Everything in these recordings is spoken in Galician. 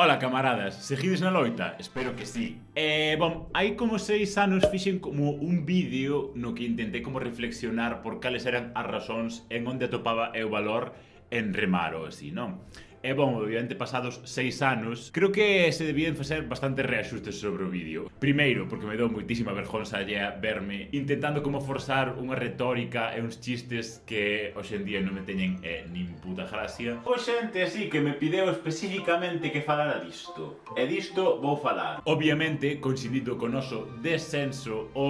Ola, camaradas, seguides na loita? Espero que sí. Hai como 6 anos fixen como un vídeo no que intentei como reflexionar por cales eran as razóns en onde atopaba eu valor en remar ou así, non? Obviamente pasados 6 anos, creo que se debían facer bastantes reaxustes sobre o vídeo. Primeiro, porque me dou moitísima vergonza allea verme intentando como forzar unha retórica e uns chistes que hoxe en día non me teñen nin puta gracia. O xente así que me pideu especificamente que falara disto. E disto vou falar. Obviamente, coincidido con noso descenso o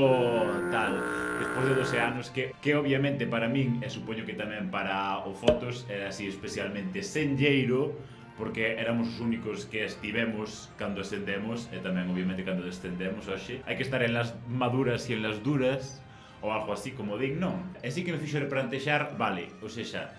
tal, despois de 12 anos que obviamente para min, e supoño que tamén para o Fotos, era así especialmente senlleiro, porque éramos os únicos que estivemos cando ascendemos e tamén obviamente cando descendemos hoxe. Hai que estar en las maduras e en las duras ou algo así como din, non? E sí que me fixo replantexar, vale, ou sexa,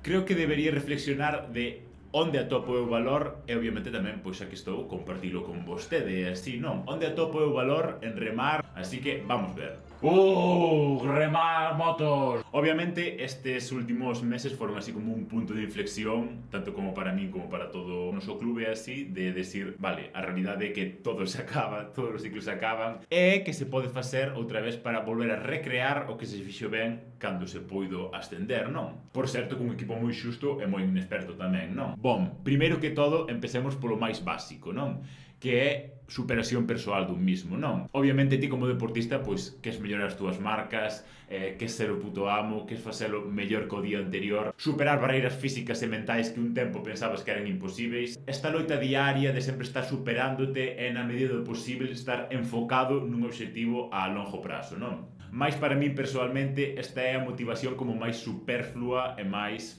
creo que debería reflexionar de onde atopo eu valor e obviamente tamén, pois aquí estou, compartilo con vostede e así, non? Onde atopo eu valor en remar, así que vamos ver. Remar motos! Obviamente estes últimos meses foron así como un punto de inflexión, tanto como para mí como para todo o noso clube así, de decir, vale, a realidade é que todo se acaba, todos os ciclos se acaban, e que se pode facer outra vez para volver a recrear o que se fixo ben cando se puido ascender, non? Por certo, cun equipo moi xusto e moi inexperto tamén, non? Bom, primeiro que todo, empecemos polo máis básico, non? Que é superación persoal dun mismo, non? Obviamente ti como deportista, pois, queres mellorar as túas marcas, queres ser o puto amo, queres facelo mellor co día anterior, superar barreiras físicas e mentais que un tempo pensabas que eran imposíveis. Esta loita diaria de sempre estar superándote e na medida do posible estar enfocado nun obxectivo a longo prazo, non? Mais para min persoalmente esta é a motivación como máis superflua e máis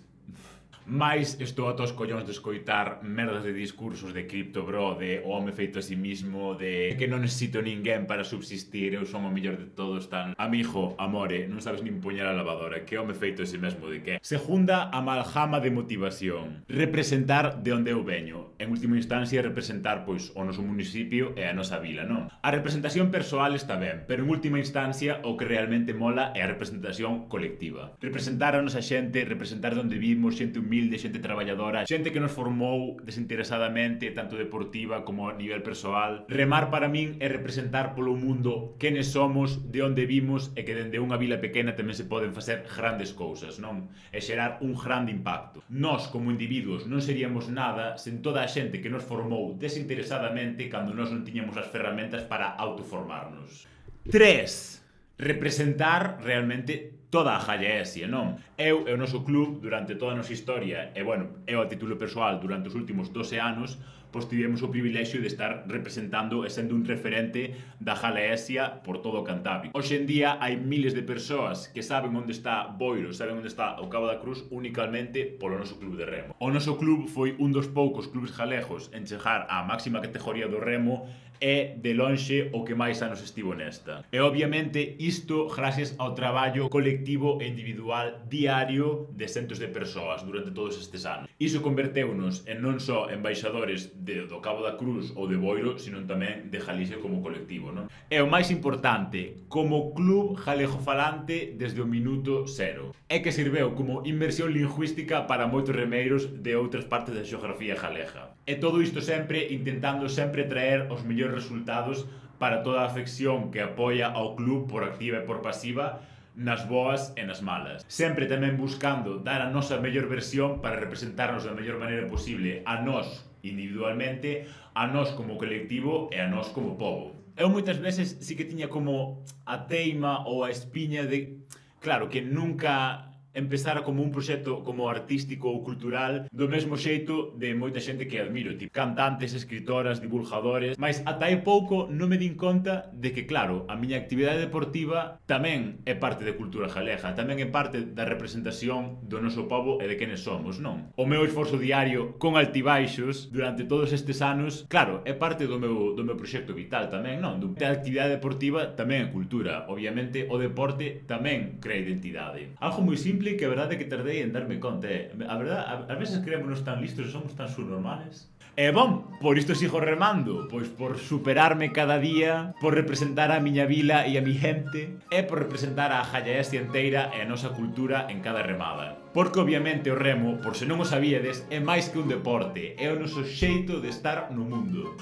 estou a todos collóns de escoitar merdas de discursos de cripto bro, de o home feito a sí mismo, de que non necesito ninguén para subsistir, eu son o mellor de todos, tan amigo, amore, non sabes nin poñer a lavadora, que home feito a sí mesmo de que. Segunda amalgama de motivación, representar de onde eu veño, en última instancia representar pois o noso municipio e a nosa vila, non? A representación persoal está ben, pero en última instancia o que realmente mola é a representación colectiva. Representar a nosa xente, representar de onde vimos, xente humilde, xente traballadora, xente que nos formou desinteresadamente, tanto deportiva como a nivel persoal. Remar para min é representar polo mundo quenes somos, de onde vimos e que dende unha vila pequena tamén se poden facer grandes cousas, non? E xerar un grande impacto. Nós, como individuos, non seríamos nada sen toda a xente que nos formou desinteresadamente cando nós non tiñamos as ferramentas para autoformarnos. 3. Representar realmente toda a Jalleesia, non? Eu e o noso club durante toda a nosa historia, e eu a título persoal durante os últimos 12 anos, pois tivemos o privilexio de estar representando e sendo un referente da Jalleesia por todo o Cantábrico. Hoxe en día hai miles de persoas que saben onde está Boiro, saben onde está o Cabo da Cruz únicamente polo noso club de remo. O noso club foi un dos poucos clubes galegos en chegar á máxima categoría do remo e de lonxe o que máis anos estivo nesta. E obviamente isto gracias ao traballo colectivo e individual diario de centos de persoas durante todos estes anos. Iso converteunos en non só embaixadores do Cabo da Cruz ou de Boiro, sino tamén de Galicia como colectivo, non? E o máis importante, como club galegofalante desde o minuto cero. É que serveu como inversión lingüística para moitos remeiros de outras partes da xeografía galega. E todo isto sempre intentando sempre traer os mellores resultados para toda a afección que apoia ao club por activa e por pasiva nas boas e nas malas. Sempre tamén buscando dar a nosa mellor versión para representarnos da mellor maneira posible a nós individualmente, a nós como colectivo e a nós como pobo. Eu moitas veces sí que tiña como a teima ou a espiña de, claro, que nunca empezara como un proxecto como artístico ou cultural do mesmo xeito de moita xente que admiro, tipo cantantes, escritoras, divulgadores, mas ata hai pouco non me din conta de que, claro, a miña actividade deportiva tamén é parte de cultura galega, tamén é parte da representación do noso pobo e de quenes somos, non? O meu esforzo diario con altibaixos durante todos estes anos, claro, é parte do meu proxecto vital tamén, non? A actividade deportiva tamén é cultura, obviamente o deporte tamén crea identidade. Algo moi simple que a verdade é que tardei en darme conta, a verdade, a veces creémonos tan listos e somos tan subnormales. E bom, por isto sigo remando, pois por superarme cada día, por representar a miña vila e a mi gente, e por representar a Jallaesi enteira e a nosa cultura en cada remada. Porque obviamente o remo, por se non o sabíades, é máis que un deporte, é o noso xeito de estar no mundo.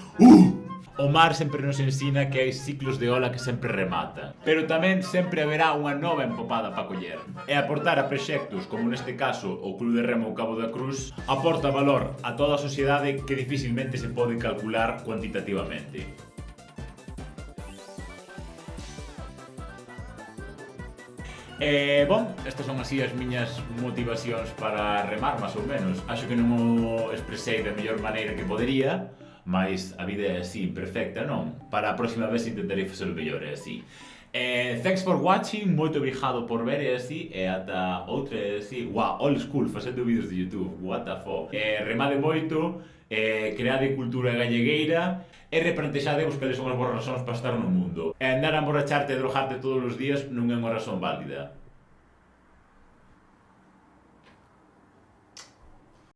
O mar sempre nos ensina que hai ciclos de ola que sempre remata, pero tamén sempre haberá unha nova empopada para coller. E aportar a proxectos como neste caso o Club de Remo Cabo da Cruz aporta valor a toda a sociedade que dificilmente se pode calcular cuantitativamente. Bom, estas son así as miñas motivacións para remar, máis ou menos. Acho que non o expresei da mellor maneira que podería, mas a vida é así, imperfecta, non? Para a próxima vez intentarei facer o mellor, é así. Thanks for watching, moito obrigado por ver, é así, e ata outra, é así. Wow, old school, facendo vídeos de YouTube, what the fuck. Remade moito, creade cultura gallegueira, e replantexade vos cales son as vossas razóns para estar no mundo. E andar a emborracharte e drogarte todos os días non é unha razón válida.